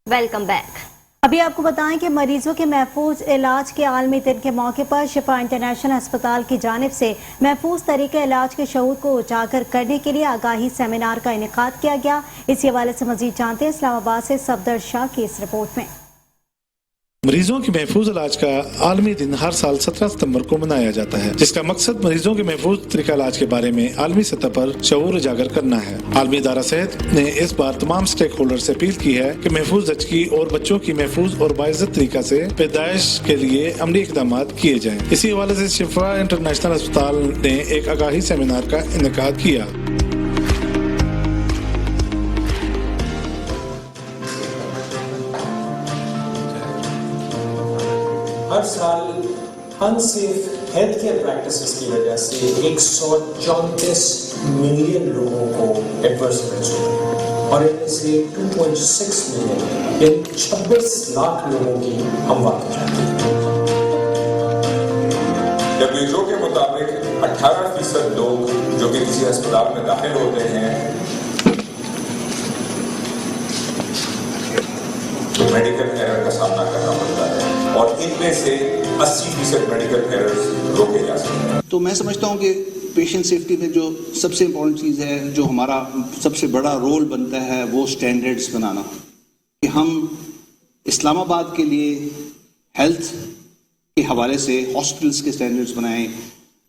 Welcome back. अभी आपको बताएं कि मरीजों के महफूज इलाज के आलमी दिन के मौके पर शिफा इंटरनेशनल अस्पताल की जानिब से महफूज तरीके इलाज के शऊर को उजागर करने के लिए आगाही सेमिनार का इनेकाद किया गया। इसी हवाले से मजीद जानते हैं इस्लामाबाद से सफदर शाह की इस रिपोर्ट में। मरीजों के महफूज इलाज का आलमी दिन हर साल 17 सितंबर को मनाया जाता है, जिसका मकसद मरीजों के महफूज तरीका इलाज के बारे में आलमी सतह पर शऊर उजागर करना है। आलमी इदारा सेहत ने इस बार तमाम स्टेक होल्डर से अपील की है कि महफूज ज़चगी और बच्चों की महफूज और बाइज्जत तरीका से पैदाइश के लिए अमली इकदाम किए जाएं। इसी हवाले से शिफा इंटरनेशनल अस्पताल ने एक आगाही सेमिनार का इनेकाद किया। हर साल अनसेफ हेल्थ केयर प्रैक्टिसेस की वजह से 134 मिलियन लोगों को एडवर्स इफेक्ट्स हुए और इनमें से 2.6 मिलियन यानी 26 लाख लोगों की अमवात हो जाती है। WHO के मुताबिक 18% लोग जो कि किसी अस्पताल में दाखिल होते हैं तो मेडिकल एरर का सामना करना पड़ता है और इनमें से 80% मेडिकल एरर्स रोके जा सकते हैं। तो मैं समझता हूँ कि पेशेंट सेफ्टी में जो सबसे इम्पोर्टेंट चीज़ है, जो हमारा सबसे बड़ा रोल बनता है, वो स्टैंडर्ड्स बनाना, कि हम इस्लामाबाद के लिए हेल्थ के हवाले से हॉस्पिटल्स के स्टैंडर्ड्स बनाएं।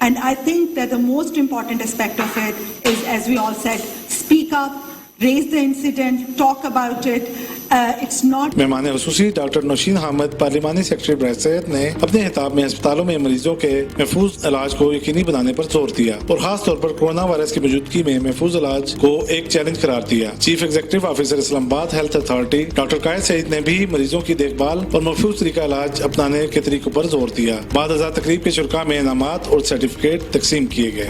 And I think that the most important aspect of it is, as we all said, speak up, raise the incident, talk about it. It's not. मेहमान खुसूसी डॉक्टर नौशीन हामिद पार्लिमानी सेक्रेटरी बराए सेहत ने अपने खिताब में अस्पतालों में मरीजों के महफूज इलाज को यकीनी बनाने पर जोर दिया और खास तौर पर कोरोना वायरस की मौजूदगी में महफूज इलाज को एक चैलेंज करार दिया। Chief executive officer Islamabad health authority doctor Qaid Saeed ने भी मरीजों की देखभाल और महफूज तरीका इलाज अपनाने के तरीकों पर जोर दिया। बाद अज़ा तकरीब के शुरका में इनामात और सर्टिफिकेट तकसीम किए गए।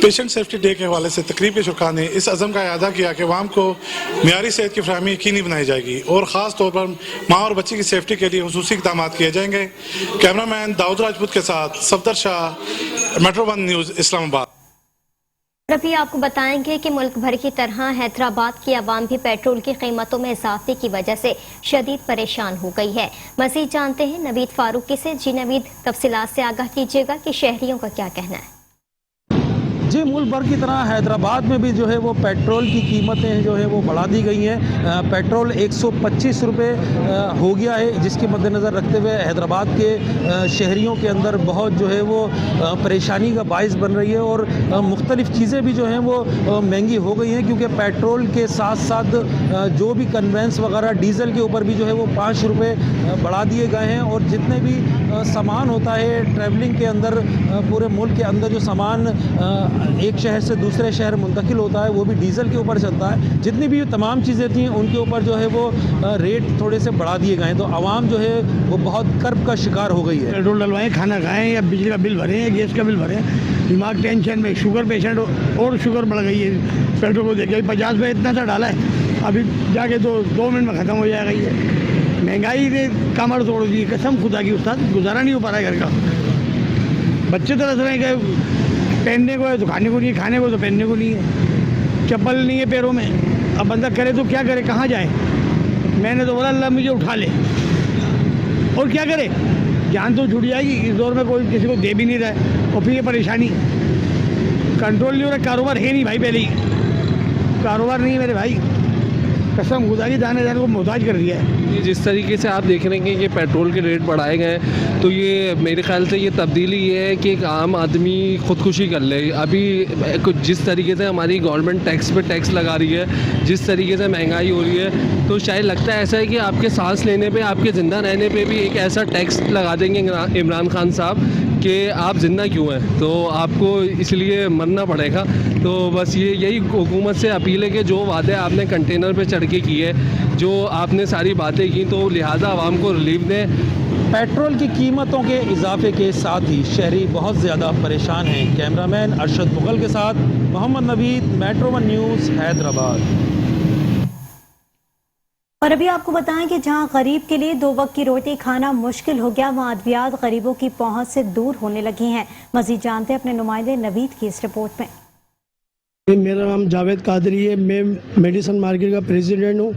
पेशेंट सेफ्टी डे के हवाले से तकरीब के शुरा ने इस अज़म का अदा किया कि अवाम को मियारी सेहत की फरहमी यकीनी बनाई जाएगी और ख़ास तौर पर माँ और बच्ची की सेफ्टी के लिए खुसूसी इक़दाम किए जाएंगे। कैमरामैन दाऊद राजपूत के साथ सफदर शाह, मेट्रो 1 न्यूज़, इस्लामाबाद। अभी आपको बताएंगे कि मुल्क भर की तरह हैदराबाद की आवाम भी पेट्रोल की कीमतों में इजाफे की वजह से शदीद परेशान हो गई है। मज़ीद जानते हैं नवीद फारूकी से। जी नवीद, तफसीलात से आगाह कीजिएगा कि शहरियों का क्या कहना है। जी, मुल्क भर की तरह हैदराबाद में भी जो है वो पेट्रोल की कीमतें जो है वो बढ़ा दी गई हैं। पेट्रोल 125 रुपये हो गया है, जिसके मद्देनज़र रखते हुए हैदराबाद के शहरियों के अंदर बहुत जो है वो परेशानी का बाइस बन रही है और मुख्तलिफ़ चीज़ें भी जो हैं वो महंगी हो गई हैं, क्योंकि पेट्रोल के साथ साथ जो भी कन्वेंस वगैरह डीज़ल के ऊपर भी जो है वो 5 रुपये बढ़ा दिए गए हैं और जितने भी सामान होता है ट्रैवलिंग के अंदर, पूरे मुल्क के अंदर जो सामान एक शहर से दूसरे शहर मुंतकिल होता है वो भी डीज़ल के ऊपर चलता है। जितनी भी तमाम चीज़ें थी उनके ऊपर जो है वो रेट थोड़े से बढ़ा दिए गए हैं, तो आवाम जो है वो बहुत कर्ब का शिकार हो गई है। पेट्रोल डलवाएं, खाना खाएं या बिजली का बिल भरें या गैस का बिल भरें, दिमाग टेंशन में। शुगर पेशेंट और शुगर बढ़ गई है पेट्रोल को देखिए। 50 रुपये इतना सा डाला है, अभी जाके 2 मिनट में ख़त्म हो जाएगा। ये महंगाई ने कमर तोड़ दी, कसम खुदा की उस्ताद, गुजारा नहीं हो पा रहा है घर का। बच्चे तरस रहे हैं कि पहनने को है तो खाने को नहीं है, खाने को तो पहनने को नहीं है, चप्पल नहीं है पैरों में। अब बंदा करे तो क्या करे, कहाँ जाए। मैंने तो बोला अल्लाह मुझे उठा ले, और क्या करे, जान तो छूट जाएगी। इस दौर में कोई किसी को दे भी नहीं रहा है और फिर ये परेशानी कंट्रोल नहीं हो रहा। कारोबार है नहीं भाई, पहले ही कारोबार नहीं है मेरे भाई, कसम खुदा की जाने को मोहताज कर दिया है। जिस तरीके से आप देख रहे हैं कि पेट्रोल के रेट बढ़ाए गए हैं, तो ये मेरे ख्याल से ये तब्दीली ये है कि एक आम आदमी ख़ुदकुशी कर ले। अभी जिस तरीके से हमारी गवर्नमेंट टैक्स पे टैक्स लगा रही है, जिस तरीके से महंगाई हो रही है, तो शायद लगता है ऐसा है कि आपके सांस लेने पे, आपके ज़िंदा रहने पे भी एक ऐसा टैक्स लगा देंगे इमरान खान साहब कि आप ज़िंदा क्यों हैं, तो आपको इसलिए मरना पड़ेगा। तो बस यही हुकूमत से अपील है कि जो वादे आपने कंटेनर पे चढ़ के किए, जो आपने सारी बातें की, तो लिहाजा आवाम को रिलीफ दें। पेट्रोल की कीमतों के इजाफे के साथ ही शहरी बहुत ज़्यादा परेशान हैं। कैमरामैन अरशद मुगल के साथ Mohammad Naveed, metro one news, Hyderabad. और अभी आपको बताएं कि जहां गरीब के लिए 2 वक्त की रोटी खाना मुश्किल हो गया, वहां अद्वियात गरीबों की पहुंच से दूर होने लगी हैं। मजीद जानते हैं अपने नुमाइंदे नवीद की इस रिपोर्ट में। मेरा नाम जावेद कादरी है, मैं मेडिसन मार्केट का प्रेसिडेंट हूँ।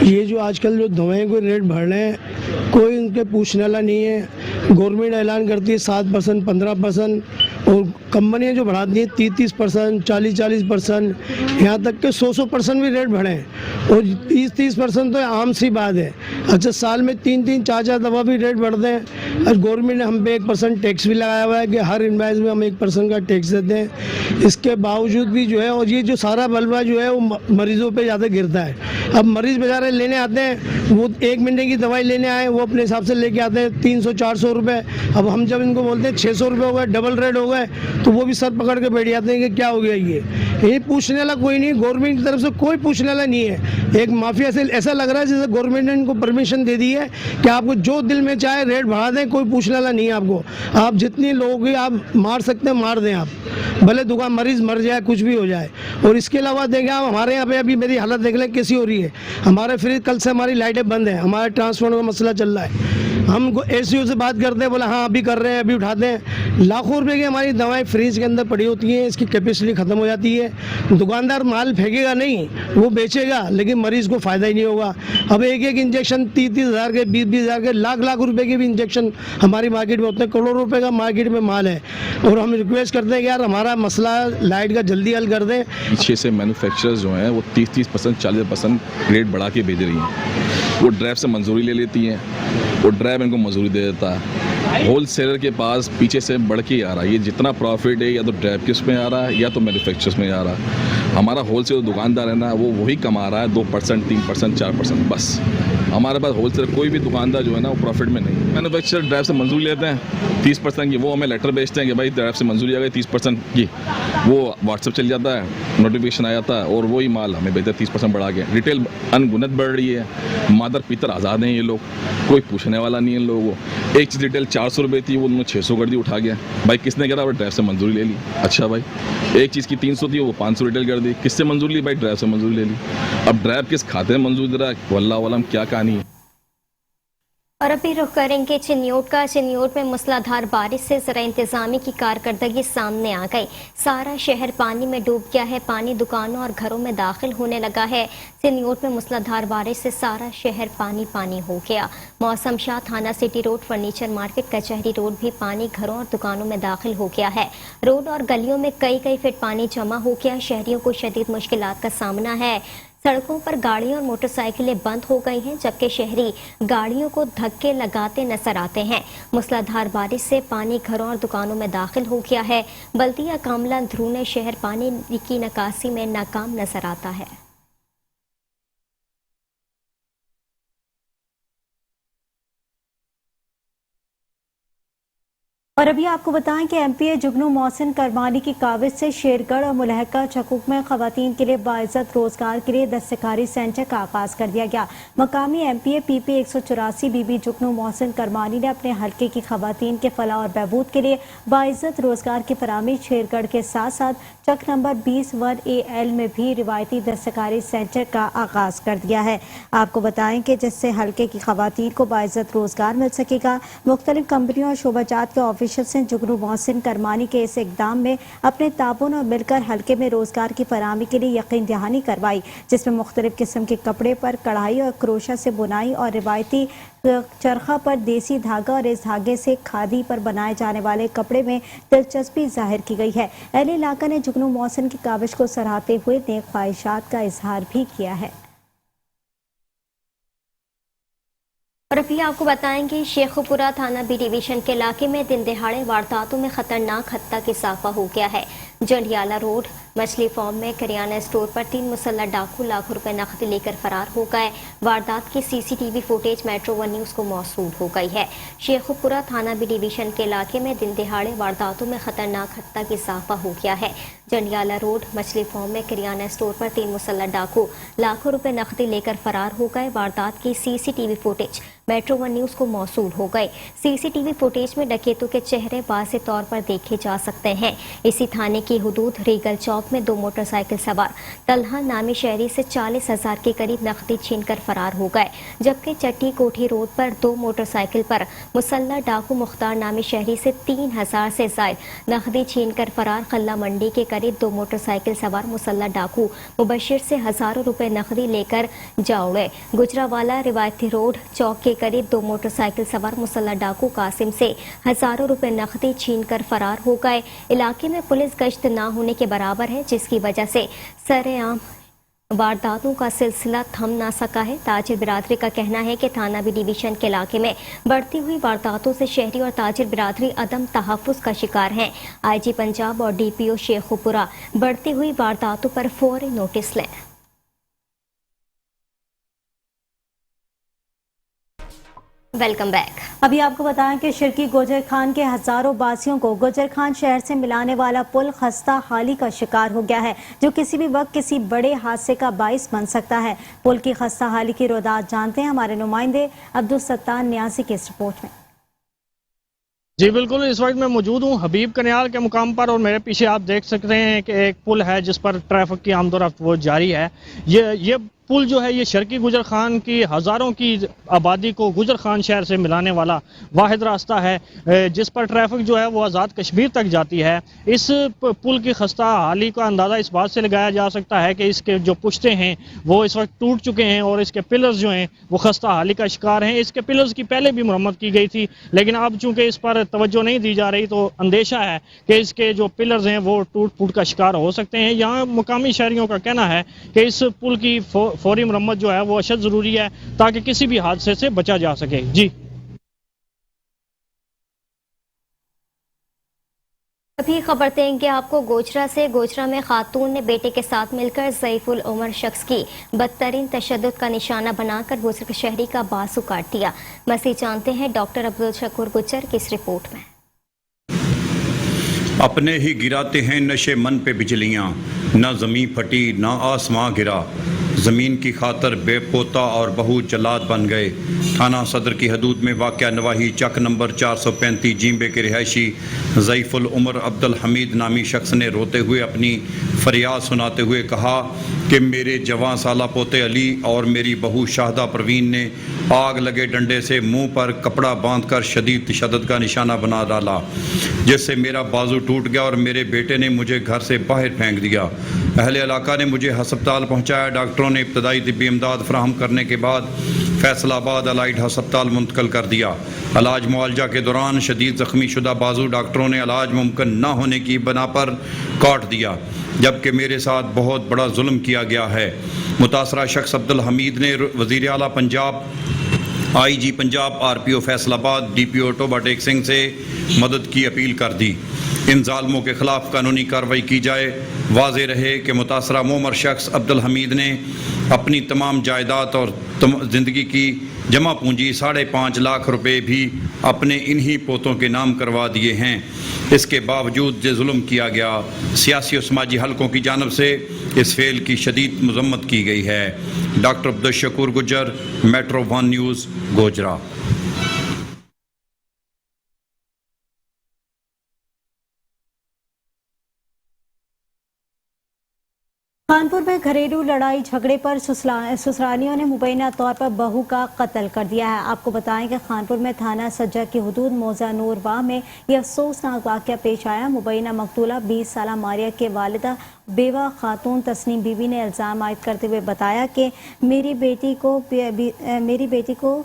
ये जो आजकल जो दवाएं के रेट बढ़ रहे हैं, कोई उनके पूछने वाला नहीं है। गवर्नमेंट ऐलान करती है 7%, 15%, और कंपनियां जो बढ़ाती हैं 30%, 40% यहाँ तक के 100% भी रेट बढ़े हैं। और 30% तो आम सी बात है। अच्छा, साल में 3-3, 4-4 दफ़ा भी रेट बढ़ते हैं। और गवर्नमेंट ने हम पे 1% टैक्स भी लगाया हुआ है कि हर इनवाइस में हम 1% का टैक्स देते हैं। इसके बावजूद भी जो है, और ये जो सारा बलवा जो है वो मरीजों पे ज़्यादा गिरता है। अब मरीज़ बेचारे लेने आते हैं, वो 1 महीने की दवाई लेने आए, वो अपने हिसाब से लेके आते हैं 300-400 रुपये। अब हम जब इनको बोलते हैं 600 रुपये हो गए, डबल रेट हो गए, तो वो भी सर पकड़ के बैठ जाते हैं कि क्या हो गया ये पूछने वाला कोई नहीं। गवर्नमेंट की तरफ से कोई पूछने वाला नहीं है। एक माफिया से ऐसा लग रहा है जैसे गवर्नमेंट ने इनको परमिशन दे दी है कि आपको जो दिल में चाहे रेट बढ़ा दें, कोई पूछने वाला नहीं है आपको। आप जितनी लोग आप मार सकते हैं मार दें, आप भले दुकान मरीज मर जाए, कुछ भी हो जाए। और इसके अलावा देखें आप, हमारे यहाँ पे अभी मेरी हालत देख लें कैसी हो रही है। हमारे फ्रिज कल से हमारी लाइटें बंद हैं, हमारे ट्रांसफार्मर का मसला चल रहा है। हम एसईओ से बात करते हैं, बोला हाँ अभी कर रहे हैं, अभी उठाते हैं। लाखों रुपए की हमारी दवाएं फ्रिज के अंदर पड़ी होती हैं, इसकी कैपेसिटी खत्म हो जाती है। दुकानदार माल फेंकेगा नहीं, वो बेचेगा, लेकिन मरीज को फायदा ही नहीं होगा। अब एक इंजेक्शन 30-30 हज़ार के, 20-20 हज़ार के, लाख रुपए के भी इंजेक्शन हमारी मार्केट में होते हैं। करोड़ों रुपए का मार्केट में माल है। और हम रिक्वेस्ट करते हैं कि यार हमारा मसला लाइट का जल्दी हल कर दें। पीछे से मैन्युफैक्चरर्स जो हैं वो 30-30%, 40% रेट बढ़ा के भेज रही हैं। वो ड्राइव से मंजूरी ले लेती हैं, वो ड्राइव इनको मजदूरी दे देता है। होल सेलर के पास पीछे से बढ़ के आ रहा है। ये जितना प्रॉफिट है या तो ड्राइव के उसमें आ रहा है या तो मैन्युफैक्चरर्स में आ रहा है। हमारा होल सेल दुकानदार है ना, वो वही कमा रहा है 2%, 3%, 4% बस। हमारे पास होल सेलर कोई भी दुकानदार जो है ना वो प्रॉफिट में नहीं। मैन्युफैक्चरर ड्राइव से मंजूरी लेते हैं 30% की, वो हमें लेटर भेजते हैं कि भाई ड्राइव से मंजूरी आ गई 30% की। वो व्हाट्सएप चल जाता है, नोटिफिकेशन आ जाता है और वही माल हमें भेजते हैं 30% बढ़ा के। रिटेल अनगुनत बढ़ रही है। मादर पितर आज़ाद हैं ये लोग, कोई पूछने वाला नहीं है इन लोगों को। एक चीज़ रिटेल 400 रुपये थी, वो उन्होंने 600 कर दी, उठा गया। भाई किसने करा? ड्राइव से मंजूरी ले ली। अच्छा भाई, एक चीज़ की 300 थी, वो 500 रिटेल कर दी। किससे मंजूरी ली? भाई ड्राइव से मंजूरी ले ली। अब ड्राइव किस खाते में मंजूरी दे रहा है, वल्लाह वालम क्या कहानी है। और अभी रुख करेंगे चिन्योट का। चिन्योट में मूसलाधार बारिश से ज़रा इंतजामी की कारकर्दगी सामने आ गई। सारा शहर पानी में डूब गया है, पानी दुकानों और घरों में दाखिल होने लगा है। चिन्योट में मूसलाधार बारिश से सारा शहर पानी पानी हो गया। मौसम शाह, थाना सिटी रोड, फर्नीचर मार्केट, कचहरी रोड भी पानी घरों और दुकानों में दाखिल हो गया है। रोड और गलियों में कई फीट पानी जमा हो गया। शहरियों को शदीद मुश्किलात का सामना है। सड़कों पर गाड़ियां और मोटरसाइकिलें बंद हो गई हैं, जबकि शहरी गाड़ियों को धक्के लगाते नजर आते हैं। मूसलाधार बारिश से पानी घरों और दुकानों में दाखिल हो गया है। बल्दिया कामला ध्रुने शहर पानी की निकासी में नाकाम नजर आता है। और अभी आपको बताएं कि एमपीए जुगनू मोहसिन करमानी की काविज से शेरगढ़ और मुलहका चकूक में खवातीन के लिए बाइज्जत रोजगार के लिए दस्तकारी सेंटर का आगाज कर दिया गया। मकामी एमपीए पीपी 184 बीबी जुगनू मोहसिन करमानी ने अपने हल्के की खवातीन के फलाह और बहबूद के लिए बाइज्जत रोजगार की फराहमी शेरगढ़ के साथ साथ चक नंबर 20-1AL में भी रिवायती दस्तकारी सेंटर का आगाज कर दिया है। आपको बताएं कि जिससे हल्के की खवातीन को बाइज्जत रोजगार मिल सकेगा। मुख्तलिफ कंपनियों और शोबाजात के ऑफिसर्स ने जुगनू मोहसिन करमानी के इस इकदाम में अपने ताबून और मिलकर हल्के में रोजगार की फराहमी के लिए यकीन दहानी करवाई, जिसमें मुख्तलिफ किस्म के कपड़े पर कढ़ाई और क्रोशा से बुनाई और रिवायती चरखा पर देसी धागा और इस धागे से खादी पर बनाए जाने वाले कपड़े में दिलचस्पी जाहिर की गई है। अहले इलाका ने जुगनू मोहसिन की काविश को सराहते हुए नेक ख्वाहिशात का इजहार भी किया है। और अभी आपको बताएंगे शेखुपुरा थाना बी डिवीजन के इलाके में दिन दिहाड़े वारदातों में खतरनाक हद तक इजाफा हो गया है। जंडियाला रोड मछली फार्म में करियाना स्टोर पर 3 मुसल्लह डाकू लाखों रुपए नकदी लेकर फरार हो गए। वारदात की CCTV footage metro one news को मौसूल हो गई है। शेखुपुरा थाना बी डिवीजन के इलाके में दिन दिहाड़े वारदातों में खतरनाक हद तक इजाफा हो गया है। जंडियाला रोड मछली फार्म में करियाना स्टोर पर 3 मुसल्लह डाकू लाखों रुपए नकदी लेकर फरार हो गए। वारदात की CCTV footage metro one news को मौसूल हो गए। सीसीटीवी फुटेज में डकैतों के चेहरे वाज़े तौर पर देखे जा सकते हैं। इसी थाने की हुदूद रीगल चौक में 2 मोटरसाइकिल सवार तलहा नामी शहरी से 40,000 के करीब नकदी छीनकर फरार हो गए, जबकि चट्टी कोठी रोड पर 2 मोटरसाइकिल पर मुसल्ला डाकू मुख्तार नामी शहरी से 3,000 से ज्यादा नकदी छीनकर फरार। खल्ला मंडी के करीब 2 मोटरसाइकिल सवार मुसल्ला डाकू मुबशिर से हजारों रुपए नकदी लेकर जा उड़े। गुजरावाला रिवायती रोड चौक के करीब 2 मोटरसाइकिल सवार मुसल्ला डाकू कासिम से हजारों रुपए नकदी छीनकर फरार हो गए। इलाके में पुलिस गश्त न होने के बराबर है, जिसकी वजह से सरेआम वारदातों का सिलसिला थम ना सका है। ताजिर बिरादरी का कहना है कि थाना बी डिवीजन के इलाके में बढ़ती हुई वारदातों से शहरी और ताजिर बिरादरी अदम तहफ़्फ़ुज़ का शिकार हैं। IG पंजाब और DPO शेखुपुरा बढ़ती हुई वारदातों पर फौरी नोटिस लें। Welcome back. अभी आपको बताएं कि शिरकी गुजर खान के हजारों बासियों को गुजर खान शहर से मिलाने वाला पुल खस्ता हाली का शिकार हो गया है, जो किसी भी वक्त किसी बड़े हादसे का बाइस बन सकता है। पुल की खस्ता हाली की रोदात जानते हैं हमारे नुमाइंदे अब्दुल सत्तार न्यासी की इस रिपोर्ट में। जी बिल्कुल, इस वक्त मैं मौजूद हूँ हबीब कन्याल के मुकाम पर और मेरे पीछे आप देख सकते हैं कि एक पुल है जिस पर ट्रैफिक की आमदोरफ्त वो जारी है। ये पुल जो है ये शर्की गुजर खान की हज़ारों की आबादी को गुजर खान शहर से मिलाने वाला वाहिद रास्ता है, जिस पर ट्रैफिक जो है वो आज़ाद कश्मीर तक जाती है। इस पुल की खस्ता हाली का अंदाज़ा इस बात से लगाया जा सकता है कि इसके जो पुश्ते हैं वो इस वक्त टूट चुके हैं और इसके पिलर्स जो हैं वो खस्ता हाली का शिकार हैं। इसके पिलर्स की पहले भी मरम्मत की गई थी, लेकिन अब चूँकि इस पर तवज्जो नहीं दी जा रही तो अंदेशा है कि इसके जो पिलर्स हैं वो टूट फूट का शिकार हो सकते हैं। यहाँ मुकामी शहरियों का कहना है कि इस पुल की फौरी मरम्मत जो है वो अशद जरूरी है ताकि किसी भी हादसे से बचा जा सके। जी अभी खबर देंगे आपको गोजरा से। गोजरा में खातून ने बेटे के साथ मिलकर ज़ईफुल उमर शख्स की बदतरीन तशद्दुद का निशाना बनाकर बुजुर्ग शहरी का बाजू काट दिया। मज़ीद जानते हैं डॉक्टर अब्दुल शकूर गुज्जर की इस रिपोर्ट में। अपने ही गिराते हैं नशे मन पे बिजलियाँ, न ज़मीं फटी न आसमां गिरा, ज़मीन की खातर बेपोता और बहू जलाद बन गए। थाना सदर की हदूद में वाक़या नवाही चक नंबर 435 जींबे के रिहायशी ज़ईफुल उमर अब्दुल हमीद नामी शख्स ने रोते हुए अपनी फरियाद सुनाते हुए कहा कि मेरे जवान साला पोते अली और मेरी बहू शाहदा परवीन ने आग लगे डंडे से मुंह पर कपड़ा बांधकर शदीद तशद्दुद का निशाना बना डाला, जिससे मेरा बाजू टूट गया और मेरे बेटे ने मुझे घर से बाहर फेंक दिया। अहले इलाका ने मुझे हस्पताल पहुंचाया। डॉक्टरों ने इब्तदाई तिब्बी इमदाद फराहम करने के बाद फैसलाबाद अलाइड हस्पताल मुंतकिल कर दिया। इलाज मुआलजा के दौरान शदीद ज़ख्मी शुदा बाजू डॉक्टरों ने इलाज मुमकिन न होने की बना पर काट दिया, जबकि मेरे साथ बहुत बड़ा जुल्म किया गया है। मुतासरा शख्स अब्दुल हमीद ने वज़ीर आला Punjab, IG Punjab, RPO Faisalabad, DPO Toba Tek Singh से मदद की अपील कर दी। इन जालमों के खिलाफ कानूनी कार्रवाई की जाए। वाज़े रहे कि मुतासरा मोमर शख्स अब्दुल हमीद ने अपनी तमाम जायदाद और ज़िंदगी की जमा पूंजी 5.5 लाख रुपए भी अपने इन्हीं पोतों के नाम करवा दिए हैं। इसके बावजूद जो जुल्म किया गया, सियासी और समाजी हलकों की जानब से इस फेल की शदीद मजम्मत की गई है। Doctor Abdul Shakoor Gujjar, metro one news, Gojra. Kanpur में घरेलू लड़ाई झगड़े पर ससुरालियों ने मुबैना तौर पर बहू का कत्ल कर दिया है। आपको बताएं कि कानपुर में थाना सज्जा की हुदूद मौजा नूरवाह में यह अफसोसनाक वाक़या पेश आया। मुबैना मकतूला 20 साला मारिया के वालिदा बेवा खातून तस्नीम बीबी ने इल्ज़ाम आयद करते हुए बताया कि मेरी बेटी को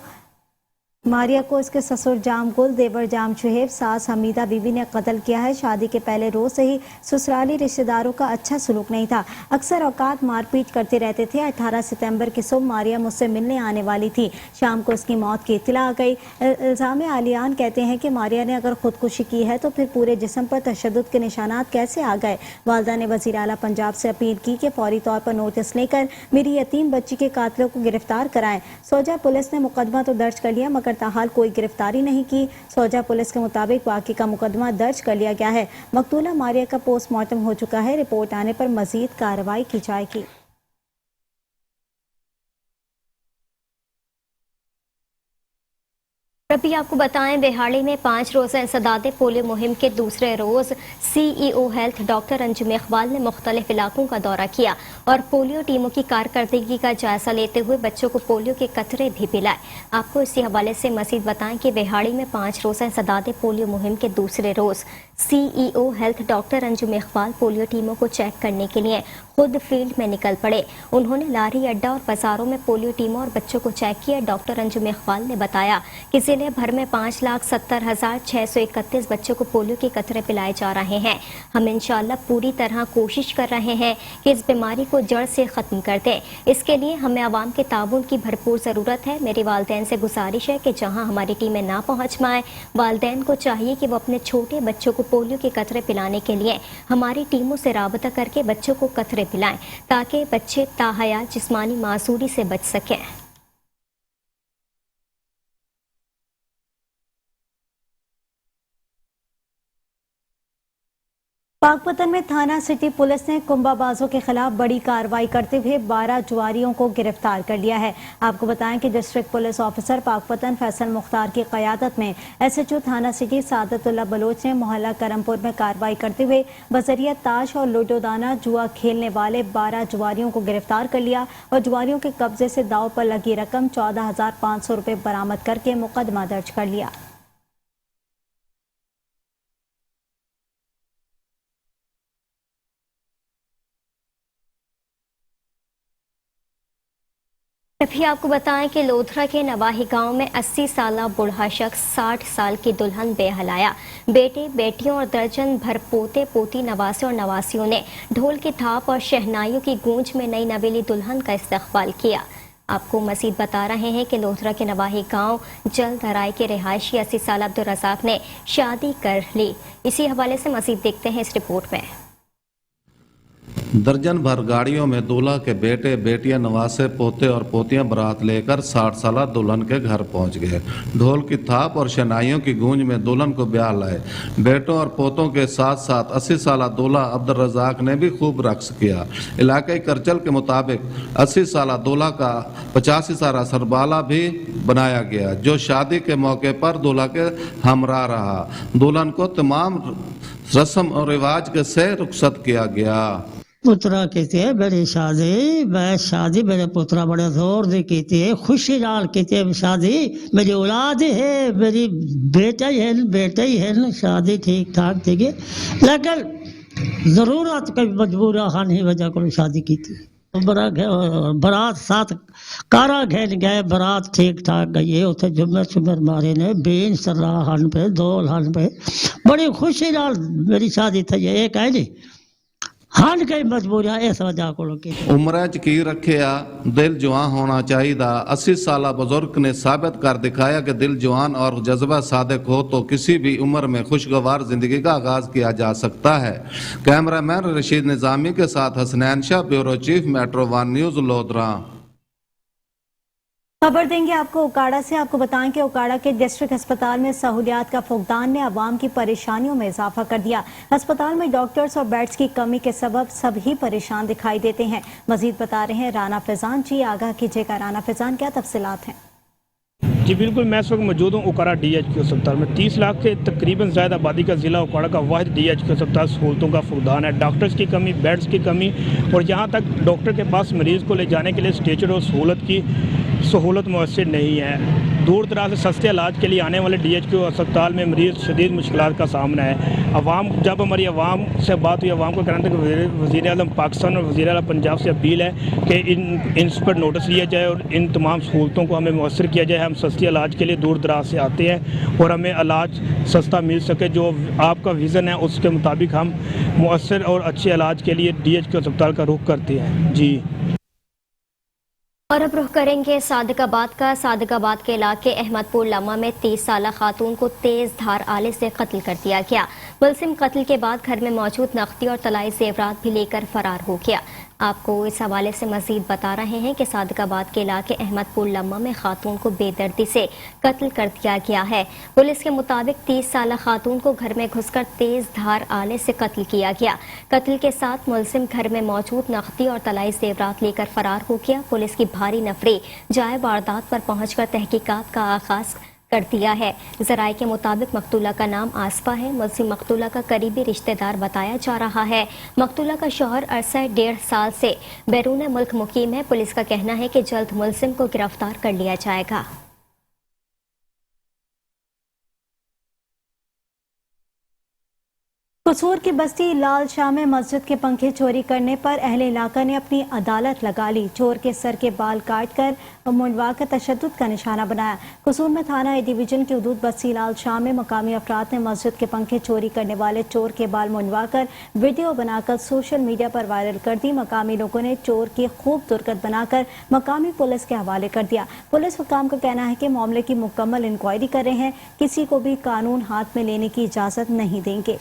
मारिया को इसके ससुर जामगुल, देवर जाम शुहेब, सास हमीदा बीबी ने कत्ल किया है। शादी के पहले रोज से ही ससुराली रिश्तेदारों का अच्छा सलूक नहीं था, अक्सर औकात मारपीट करते रहते थे। 18 सितंबर की सुबह मारिया मुझसे मिलने आने वाली थी। शाम को उसकी मौत की इत्तला आ गई। इल्ज़ाम आलियान कहते हैं कि मारिया ने अगर खुदकुशी की है तो फिर पूरे जिस्म पर तशद्दुद के निशानात कैसे आ गए। वालदा ने वज़ीर आला पंजाब से अपील की कि फौरी तौर पर नोटिस लेकर मेरी यतीम बच्ची के कातिलों को गिरफ्तार कराएं। सोजा पुलिस ने मुकदमा तो दर्ज कर लिया मगर ताहाल कोई गिरफ्तारी नहीं की। सोजा पुलिस के मुताबिक वाक़ई का मुकदमा दर्ज कर लिया गया है। मकतूला मारिया का पोस्टमार्टम हो चुका है। रिपोर्ट आने पर मजीद कार्रवाई की जाएगी। अभी आपको बताएं, बिहाड़ी में 5 रोज़ा इंसदादे पोलियो मुहिम के दूसरे रोज CEO health doctor Anjum Iqbal ने मुख्तलिफ इलाकों का दौरा किया और पोलियो टीमों की कारकर्दगी का जायजा लेते हुए बच्चों को पोलियो के कतरे भी पिलाए। आपको इसी हवाले से मजीद बताएं कि बिहाड़ी में 5 रोज़ा इंसदादे पोलियो मुहिम के दूसरे रोज CEO health doctor Anjum Iqbal polio टीमों को चेक करने के लिए खुद फील्ड में निकल पड़े। उन्होंने लारी अड्डा और बाजारों में पोलियो टीमों और बच्चों को चेक किया। डॉक्टर अंजुम इकबाल ने बताया कि जिले भर में 5,70,631 बच्चों को पोलियो के कतरे पिलाए जा रहे हैं। हम इंशाअल्लाह पूरी तरह कोशिश कर रहे हैं कि इस बीमारी को जड़ से खत्म कर दें। इसके लिए हमें आवाम के ताउन की भरपूर ज़रूरत है। मेरे वालिदैन से गुजारिश है कि जहां हमारी टीमें ना पहुंच पाएं, वालिदैन को चाहिए कि वो अपने छोटे बच्चों को पोलियो के कतरे पिलाने के लिए हमारी टीमों से राबता करके बच्चों को कतरे पिलाएं ताकि बच्चे ताहयात जिस्मानी मासूरी से बच सकें। पाकपतन में थाना सिटी पुलिस ने कुंभाबाजों के खिलाफ बड़ी कार्रवाई करते हुए 12 जुआरियों को गिरफ्तार कर लिया है। आपको बताएं कि district police officer Pakpattan Faisal Mukhtar की क़यादत में SHO थाना सिटी सादतुल्लाह बलोच ने मोहल्ला करमपुर में कार्रवाई करते हुए बजरिया ताश और लूडोदाना जुआ खेलने वाले 12 जुआरियों को गिरफ्तार कर लिया और जुआरियों के कब्जे से दाव पर लगी रकम 14,500 रुपये बरामद करके मुकदमा दर्ज कर लिया। अभी आपको बताएं कि लोधरा के नवाही गांव में 80 साला बूढ़ा शख्स 60 साल की दुल्हन बेहलाया। बेटे बेटियों और दर्जन भर पोते पोती नवासे और नवासियों ने ढोल की थाप और शहनाइयों की गूंज में नई नवेली दुल्हन का इस्तकबाल किया। आपको मजीद बता रहे हैं कि लोधरा के नवाही गांव जलधराई के रिहायशी 80 साल अब्दुल रज़ाक ने शादी कर ली। इसी हवाले से मजीद देखते हैं इस रिपोर्ट में। दर्जन भर गाड़ियों में दूल्हा के बेटे बेटियां नवासे पोते और पोतियां बारात लेकर 60 साला दुल्हन के घर पहुंच गए। ढोल की थाप और शनाइयों की गूंज में दुल्हन को ब्याह लाए। बेटों और पोतों के साथ साथ 80 साला दूल्हा अब्दुल रज़ाक ने भी खूब रक्स किया। इलाकाई करचल के मुताबिक 80 साला दूल्हा का 85 साला सरबाला भी बनाया गया जो शादी के मौके पर दूल्हा के हमरा रहा। दुल्हन को तमाम रस्म और रिवाज के से रुखसत किया गया। पुत्रा कहते हैं मेरी शादी, मैं शादी मेरे पुत्रा बड़े जोर से कहते हैं, खुशी नाल कहते हैं शादी मेरी औलाद है, मेरी बेटा ही है, शादी ठीक ठाक थी लेकिन जरूरत कभी मजबूर ही वजह को शादी की थी। बरात साथ कारा घेन गए, बरात ठीक ठाक गई है। उसे जुमर शुमर मारे ने बेन सरा हन पे दौल हन पे बड़ी खुशी नाल मेरी शादी थी। एक है नहीं हाल कई मजबूरियां इस वजह को उम्र च की रखिया दिल जवान होना चाहिए। 80 साला बुजुर्ग ने साबित कर दिखाया कि दिल जवान और जज्बा सादिक हो तो किसी भी उम्र में खुशगवार जिंदगी का आगाज किया जा सकता है। कैमरामैन रशीद निजामी के साथ Hasnain Shah, bureau chief, metro 1 news, Lodhran. खबर देंगे आपको उकाड़ा से। आपको बताएं कि उकाड़ा के डिस्ट्रिक्ट अस्पताल में सहूलियात का फुकदान ने आवाम की परेशानियों में इजाफा कर दिया। अस्पताल में डॉक्टर्स और बेड्स की कमी के सबब सभी परेशान दिखाई देते हैं। मजीद बता रहे हैं राना फैजान जी। आगाह कीजिएगा राना फैजान, क्या तफसीलात हैं? जी बिल्कुल, मैं इस वक्त मौजूद हूँ उकाड़ा DHQ अस्पताल में। 30 लाख के तकरीबन ज़्यादा आबादी का ज़िला उकाड़ा का वाहिद DHQ अस्पताल सहूलतों का फुकदान है। डॉक्टर्स की कमी, बेड्स की कमी और यहाँ तक डॉक्टर के पास मरीज़ को ले जाने के लिए स्ट्रेचर और सहूलत मुयसर नहीं है। दूर दराज से सस्ते इलाज के लिए आने वाले DHQ अस्पताल में मरीज़ शदीद मुश्किलात का सामना है। अवाम, जब हमारी अवाम से बात हुई, अवाम को कहना था कि वज़ीर-ए-आज़म पाकिस्तान और वज़ीर-ए-आला पंजाब से अपील है कि इन पर नोटिस लिया जाए और इन तमाम सहूलतों को हमें मुयसर किया जाए। हम सस्ते इलाज के लिए दूर दराज से आते हैं और हमें इलाज सस्ता मिल सके। जो आपका विज़न है उसके मुताबिक हम मुयसर और अच्छे इलाज के लिए DHQ अस्पताल का रुख करते हैं। जी, और अब रुख करेंगे सादिकाबाद का। सादिकाबाद के इलाके अहमदपुर लम्मा में 30 साला खातून को तेज धार आले से कत्ल कर दिया गया। मुलजिम कत्ल के बाद घर में मौजूद नकदी और तलाई जेवरात भी लेकर फरार हो गया। आपको इस हवाले से मजीद बता रहे हैं कि सादिकाबाद के इलाके अहमदपुर लम्मा में खातून को बेदर्दी से कत्ल कर दिया गया है। पुलिस के मुताबिक 30 साला खातून को घर में घुसकर तेज धार आले से कत्ल किया गया। कत्ल के साथ मुलजिम घर में मौजूद नकदी और तलाई जेवरात लेकर फरार हो गया। पुलिस की भारी नफरी जाए वारदात पर पहुंचकर तहकीकात का आगाज कर दिया है। जराये के मुताबिक मकतूला का नाम आसफा है। मुलजिम मकतूला का करीबी रिश्तेदार बताया जा रहा है। मकतूला का शौहर अरसा 1.5 साल से बैरून मुल्क मुकीम है। पुलिस का कहना है कि जल्द मुलजिम को गिरफ्तार कर लिया जाएगा। कसूर की बस्ती लाल शाह में मस्जिद के पंखे चोरी करने पर अहले इलाका ने अपनी अदालत लगा ली। चोर के सर के बाल काट कर मुंडवा कर तशद्दुद का निशाना बनाया। कसूर में थाना ए डिवीजन की हदूद बस्ती लाल शाह में मकामी अफराद ने मस्जिद के पंखे चोरी करने वाले चोर के बाल मुंडवा कर वीडियो बनाकर सोशल मीडिया पर वायरल कर दी। मकामी लोगों ने चोर की खूब दुर्गत बनाकर मकामी पुलिस के हवाले कर दिया। पुलिस हुकाम का कहना है कि मामले की मुकम्मल इंक्वायरी कर रहे हैं। किसी को भी कानून हाथ में लेने की इजाजत नहीं देंगे।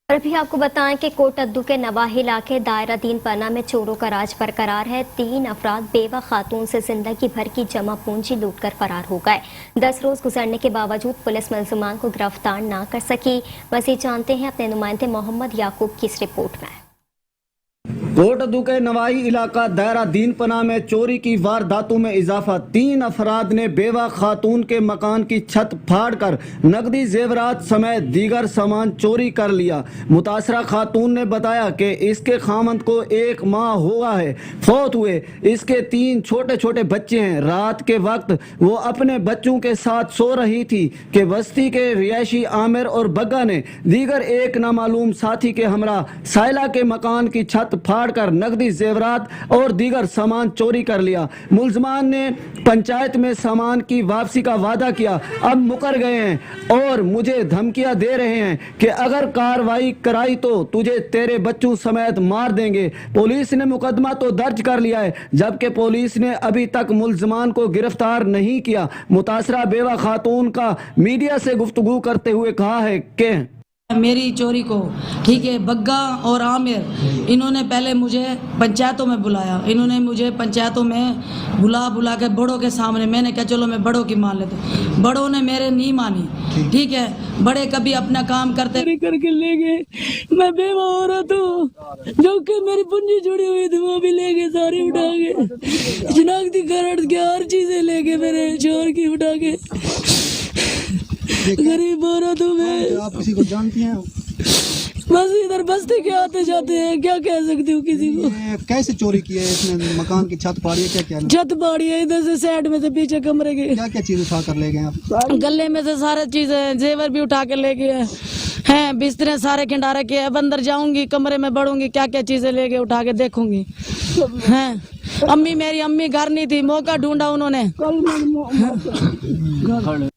और अभी आपको बताएं कि कोटद्दू के नवाही इलाके दायरा दीन पन्ना में चोरों का राज बरकरार है। 3 अफराद बेवा खातून से जिंदगी भर की जमा पूंजी लूटकर फरार हो गए। 10 रोज गुजरने के बावजूद पुलिस मुलजिमान को गिरफ्तार ना कर सकी। मज़ीद जानते हैं अपने नुमाइंदे मोहम्मद याकूब की इस रिपोर्ट में। कोटद्दू के नवाही इलाका दायरा दीन पना में चोरी की वारदातों में इजाफा। 3 अफराद ने बेवा खातून के मकान की छत फाड़कर नकदी जेवरात समेत दीगर सामान चोरी कर लिया। मुतासरा खातून ने बताया कि इसके खामंद को 1 माह हुआ है फौत हुए। इसके 3 छोटे छोटे बच्चे हैं। रात के वक्त वो अपने बच्चों के साथ सो रही थी कि बस्ती के रिहायशी आमिर और बग्गा ने दीगर एक नामालूम साथी के हमरा साइला के मकान की छत फाड़ कर नकदी जेवरात और दीगर सामान चोरी कर लिया। मुलजमान ने पंचायत में सामान की वापसी का वादा किया, अब मुकर गए हैं और मुझे धमकियां दे रहे हैं कि अगर कार्रवाई कराई तो तुझे तेरे बच्चों समेत मार देंगे। पुलिस ने मुकदमा तो दर्ज कर लिया है, जबकि पुलिस ने अभी तक मुलजमान को गिरफ्तार नहीं किया। मुतासरा बेवा खातून का मीडिया से गुफ्तगू करते हुए कहा है कि मेरी चोरी को ठीक है बग्गा और आमिर इन्होंने पहले मुझे पंचायतों में बुलाया। इन्होंने मुझे पंचायतों में बुला के बड़ों के सामने, मैंने कहा चलो मैं बड़ों की मान लेता। बड़ों ने मेरे नहीं मानी। ठीक है, बड़े कभी अपना काम करते करके ले गए। मैं बेवा औरत हूँ, जो कि मेरी पूंजी जुड़ी हुई थी वो भी ले गए, सारी उठा के शिनाख्ती कार्ड के हर चीजें ले गए, मेरे चोर की उठा के। गरीब औरत हूँ मैं। आप किसी को जानती हैं? बस इधर बस्ती के आते जाते हैं, क्या कह सकती हूँ किसी को। कैसे चोरी की है? इसने मकान की छत फाड़ी है, क्या छत फाड़ी है, इधर से साइड में से पीछे कमरे के। क्या चीज उठा कर ले गए आप? गले में से सारे चीजें, जेवर भी उठा के ले गए हैं, बिस्तरे सारे खिंडारे के। अब अंदर जाऊंगी, कमरे में बढ़ूंगी, क्या क्या चीजें ले गए उठा के देखूंगी। हैं मेरी अम्मी घर नहीं थी, मौका ढूंढा उन्होंने।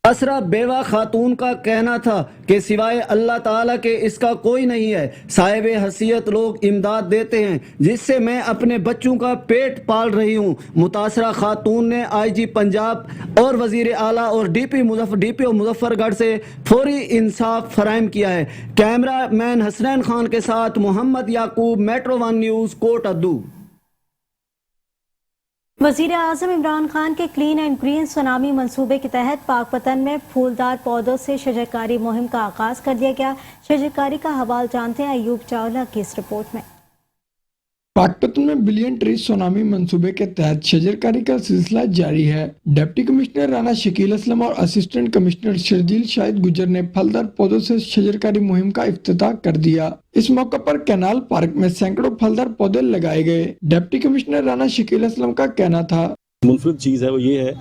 असरा बेवा खातून का कहना था कि सिवाय अल्लाह ताला के इसका कोई नहीं है। साहिब हसीयत लोग इमदाद देते हैं, जिससे मैं अपने बच्चों का पेट पाल रही हूँ। मुतासरा खातून ने IG पंजाब और वजीर आला और DPO मुजफ्फरगढ़ से फौरी इंसाफ फराहम किया है। कैमरा मैन हसनैन खान के साथ मोहम्मद याकूब, मेट्रो 1 न्यूज़, कोटद्दू। वज़ीर आज़म इमरान खान के क्लीन एंड ग्रीन सुनामी मंसूबे के तहत पाकपतन में फूलदार पौधों से शजरकारी मुहिम का आगाज कर दिया गया। शजरकारी का हवाला जानते हैं अयूब चावला की इस रिपोर्ट में। पाकपतन में बिलियन ट्री सुनामी मंसूबे के तहत शजरकारी का सिलसिला जारी है। डिप्टी कमिश्नर राना शकील असलम और असिस्टेंट कमिश्नर शर्जील शाहिद गुजर ने फलदार पौधों से शजरकारी मुहिम का इफ्तिताह कर दिया। इस मौके पर कैनाल पार्क में सैकड़ों फलदार पौधे लगाए गए। डिप्टी कमिश्नर राना शकील असलम का कहना था, मुनफरद चीज़ है वो ये है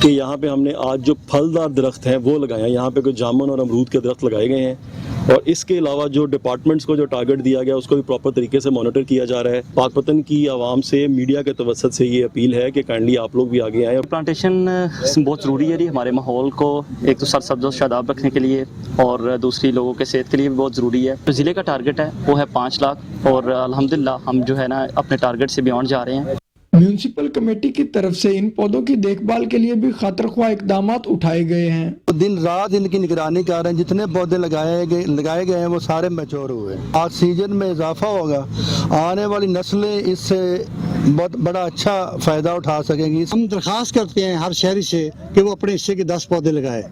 कि यहाँ पे हमने आज जो फलदार दरख्त हैं वो लगाए हैं। यहाँ पे कोई जामुन और अमरूद के दरख्त लगाए गए हैं, और इसके अलावा जो डिपार्टमेंट्स को जो टारगेट दिया गया उसको भी प्रॉपर तरीके से मॉनिटर किया जा रहा है। पाकपतन की आवाम से, मीडिया के तवसत से ये अपील है कि काइंडली आप लोग भी आगे आएँ। प्लांटेशन बहुत ज़रूरी है हमारे माहौल को एक तो सरसब्ज़ और शादाब रखने के लिए, और दूसरी लोगों के सेहत के लिए भी बहुत ज़रूरी है। तो ज़िले का टारगेट है वो है 5 लाख, और अल्हम्दुलिल्लाह हम जो है ना अपने टारगेट से बियॉन्ड जा रहे हैं। म्यूनिसिपल कमेटी की तरफ से इन पौधों की देखभाल के लिए भी खातरख्वाह इकदाम उठाए गए हैं। तो दिन रात इनकी निगरानी कर रहे हैं। जितने पौधे लगाए गए हैं वो सारे मैच्योर हुए। आज सीजन में इजाफा होगा, आने वाली नस्लें इससे बहुत बड़ा अच्छा फायदा उठा सकेंगी। हम दरखास्त करते हैं हर शहरी से कि वो अपने हिस्से के 10 पौधे लगाए।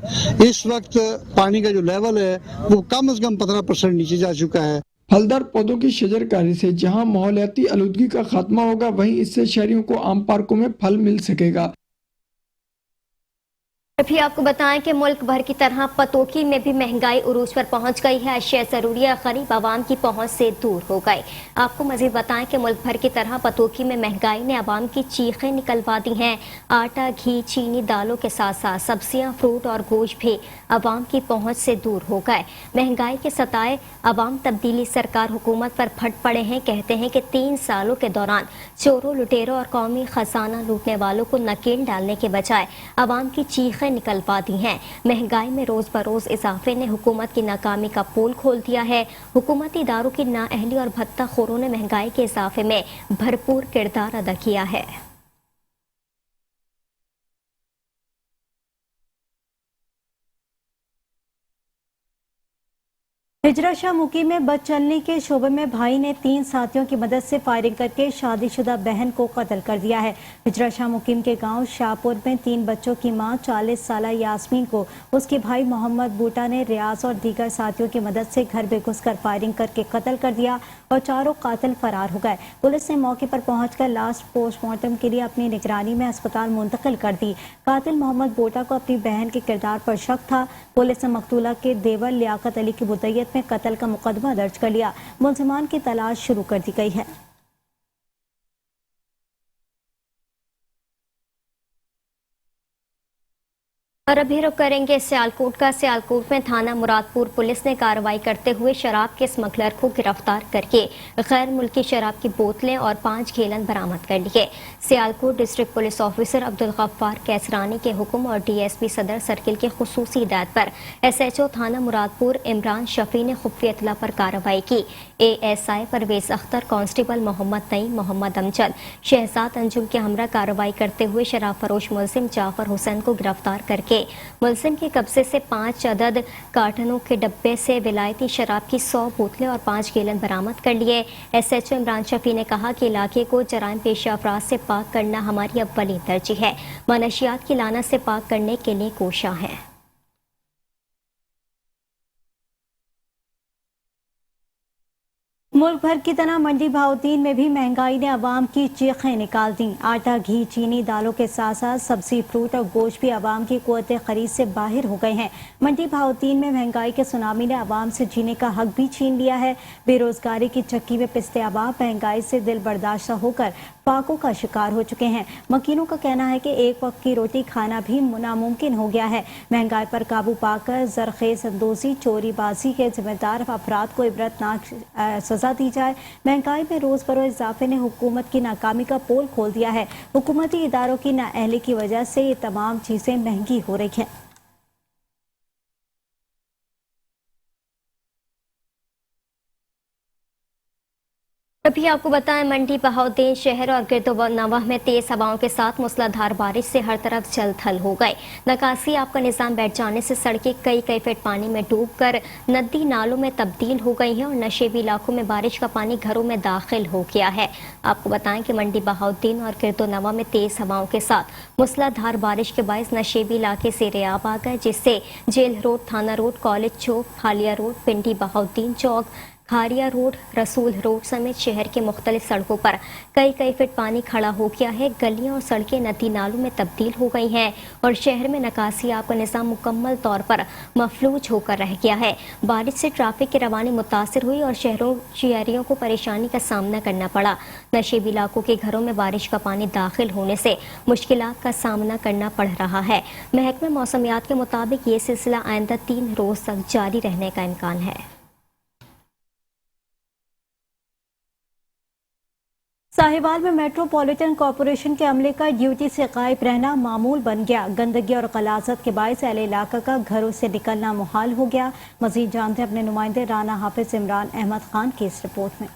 इस वक्त पानी का जो लेवल है वो कम से कम 15% नीचे जा चुका है। फलदार पौधों की शजरकारी से जहां माहौलियाती आलूदगी का खात्मा होगा, वहीं इससे शहरियों को आम पार्कों में फल मिल सकेगा। अभी आपको बताएं कि मुल्क भर की तरह पतोकी में भी महंगाई उरूज पर पहुंच गई है। अशिया ज़रूरिया गरीब आवाम की पहुंच से दूर हो गए। आपको मजीद बताएं कि मुल्क भर की तरह पतोकी में महंगाई ने आवाम की चीखें निकलवा दी हैं। आटा, घी, चीनी, दालों के साथ साथ सब्जियां, फ्रूट और गोश्त भी आवाम की पहुंच से दूर हो गए। महंगाई के सताए आवाम तब्दीली सरकार हुकूमत पर फट पड़े हैं। कहते हैं कि 3 सालों के दौरान चोरों, लुटेरों और कौमी खजाना लूटने वालों को नकेल डालने के बजाय आवाम की चीखें निकलवा दी हैं। महंगाई में रोज बरोज इजाफे ने हुकूमत की नाकामी का पोल खोल दिया है। हुकूमती इदारों की नाअहली और भत्ताखोरों ने महंगाई के इजाफे में भरपूर किरदार अदा किया है। हिजरा शाह मुकीम में बदचलनी के शोबे में भाई ने 3 साथियों की मदद से फायरिंग करके शादीशुदा बहन को कत्ल कर दिया है। हिजरा शाह मुकीम के गांव शाहपुर में 3 बच्चों की मां 40 साल यास्मीन को उसके भाई मोहम्मद बूटा ने रियाज और दीगर साथियों की मदद से घर में घुसकर फायरिंग करके कत्ल कर दिया और चारों कातिल फरार हो गए। पुलिस ने मौके पर पहुंचकर लाश पोस्टमार्टम के लिए अपनी निगरानी में अस्पताल मुंतकिल कर दी। कातिल मोहम्मद बूटा को अपनी बहन के किरदार पर शक था। पुलिस ने मकतूला के देवर लियाकत अली की मुद्दत में कत्ल का मुकदमा दर्ज कर लिया। मुलजिमान की तलाश शुरू कर दी गई है। और अभी रुक करेंगे सियालकोट का। सियालकोट में थाना मुरादपुर पुलिस ने कार्रवाई करते हुए शराब के स्मगलर को गिरफ्तार करके गैर मुल्की शराब की बोतलें और 5 गैलन बरामद कर लिए। Sialkot district police officer Abdul Ghaffar Kaisrani के हुक्म और डीएसपी सदर सर्किल के खुसूसी हिदायत पर एसएचओ थाना मुरादपुर इमरान शफी ने खुफिया इत्तला पर कार्रवाई की। एएसआई परवेज अख्तर, कांस्टेबल मोहम्मद नईम, मोहम्मद अमजद, शहजाद अंजुम के हमरा कार्रवाई करते हुए शराब फरोश मुलजिम जाफर हुसैन को गिरफ्तार करके मुलजिम के कब्जे से 5 अदद कार्टनों के डब्बे से विलायती शराब की 100 बोतलें और 5 गैलन बरामद कर लिए। एसएचओ इमरान शफी ने कहा कि इलाके को जराइम पेशा अफराद से पाक करना हमारी अव्वली तरजीह है। मनशियात की लानत से पाक करने के लिए कोशिश है। मुल्क भर की तरह मंडी बहाउद्दीन में भी महंगाई ने आवाम की चीखें निकाल दी। आटा, घी, चीनी, दालों के साथ साथ सब्जी, फ्रूट और गोश्त भी आवाम की कुव्वत खरीद से बाहर हो गए हैं। मंडी बहाउद्दीन में महंगाई के सुनामी ने आवाम से जीने का हक भी छीन लिया है। बेरोजगारी की चक्की में पिसते आवाम महंगाई से दिल बर्दाश्त होकर फाकों का शिकार हो चुके हैं। मकीनों का कहना है कि एक वक्त की रोटी खाना भी नामुमकिन हो गया है। महंगाई पर काबू पाकर जरखेज अंदोजी, चोरीबाजी के जिम्मेदार अफराद को इबरतनाक सजा दी जाए। महंगाई में रोज बरोज इजाफे ने हुकूमत की नाकामी का पोल खोल दिया है। हुकूमती इदारों की नाअहली की वजह से ये तमाम चीजें महंगी हो रही हैं। अभी आपको बताएं, मंडी बहाउद्दीन शहर और गिरदोनवाह में तेज हवाओं के साथ मूसलाधार बारिश से हर तरफ जल थल हो गए। निकासी आपका निजाम बैठ जाने से सड़कें कई फीट पानी में डूबकर नदी नालों में तब्दील हो गई हैं और नशेबी इलाकों में बारिश का पानी घरों में दाखिल हो गया है। आपको बताएं कि मंडी बहाउद्दीन और गिरदोनवाह में तेज हवाओं के साथ मूसलाधार बारिश के बायस नशेबी इलाके से रेयाब आ गए, जिससे जेल रोड, थाना रोड, कॉलेज चौक, हालिया रोड, पिंडी बहाउद्दीन चौक, खारिया रोड, रसूल रोड समेत शहर के मुख्तलिफ सड़कों पर कई फीट पानी खड़ा हो गया है। गलियां और सड़कें नदी नालों में तब्दील हो गई हैं और शहर में निकासी आप का निज़ाम मुकम्मल तौर पर मफलूज होकर रह गया है। बारिश से ट्रैफिक की रवानी मुतासिर हुई और शहरियों को परेशानी का सामना करना पड़ा। नशेबी इलाकों के घरों में बारिश का पानी दाखिल होने से मुश्किलात का सामना करना पड़ रहा है। महकमे मौसमियात के मुताबिक ये सिलसिला आइंदा 3 रोज तक जारी रहने का इम्कान है। साहिवाल में मेट्रोपॉलिटन कॉरपोरेशन के अमले का ड्यूटी से गायब रहना मामूल बन गया। गंदगी और गलाजत के बायस अहले इलाका का घरों से निकलना मुहाल हो गया। मजीद जानते हैं अपने नुमाइंदे राना हाफिज इमरान अहमद खान की इस रिपोर्ट में।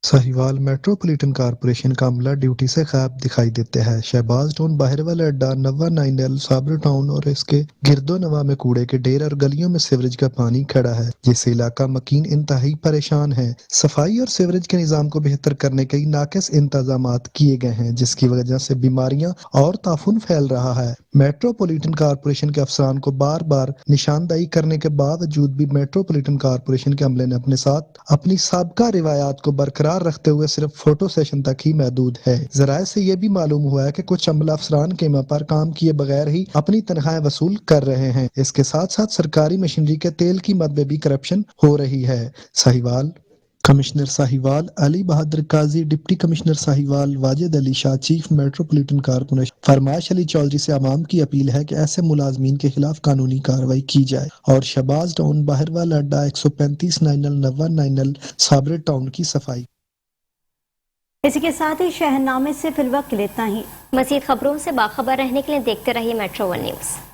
साहिवाल मेट्रोपॉलिटन कारपोरेशन का अमला ड्यूटी से गायब दिखाई देते हैं। शहबाज टाउन, बाहरवाल अड्डा, नवा 9L, साबर टाउन और इसके गिरदो नवा में कूड़े के ढेर और गलियों में सीवरेज का पानी खड़ा है, जिससे इलाका मकीन इंतहाई परेशान है। सफाई और सीवरेज के निजाम को बेहतर करने के नाकिस इंतजामात किए गए हैं, जिसकी वजह से बीमारियां और ताफुन फैल रहा है। मेट्रोपॉलिटन कारपोरेशन के अफसरान को बार बार निशानदाही करने के बावजूद भी मेट्रोपॉलिटन कारपोरेशन के अमले ने अपने साथ अपनी साबका रिवायात को बरकरार रखते हुए सिर्फ फोटो सेशन तक ही महदूद है। जराये से यह भी मालूम हुआ है कि कुछ अमला अफसरान कीमा पर काम किए बगैर ही अपनी तनख्वाहें वसूल कर रहे हैं। इसके साथ साथ सरकारी मशीनरी के तेल कीमत में भी करप्शन हो रही है। Sahiwal commissioner Sahiwal Ali Bahadur Qazi, deputy commissioner Sahiwal Wajid Ali Shah, chief metropolitan corporation Farmaish Ali Chaudhary से आवाम की अपील है कि ऐसे मुलाजमीन के खिलाफ कानूनी कार्रवाई की जाए और शहबाज टाउन, बाहरवाल अड्डा, 135 9L, नवा 9L, साबर टाउन की सफाई। इसी के साथ ही शहरनामे से फिलवक्त लेता ही। मज़ीद खबरों से बाखबर रहने के लिए देखते रहिए मेट्रो 1 न्यूज़।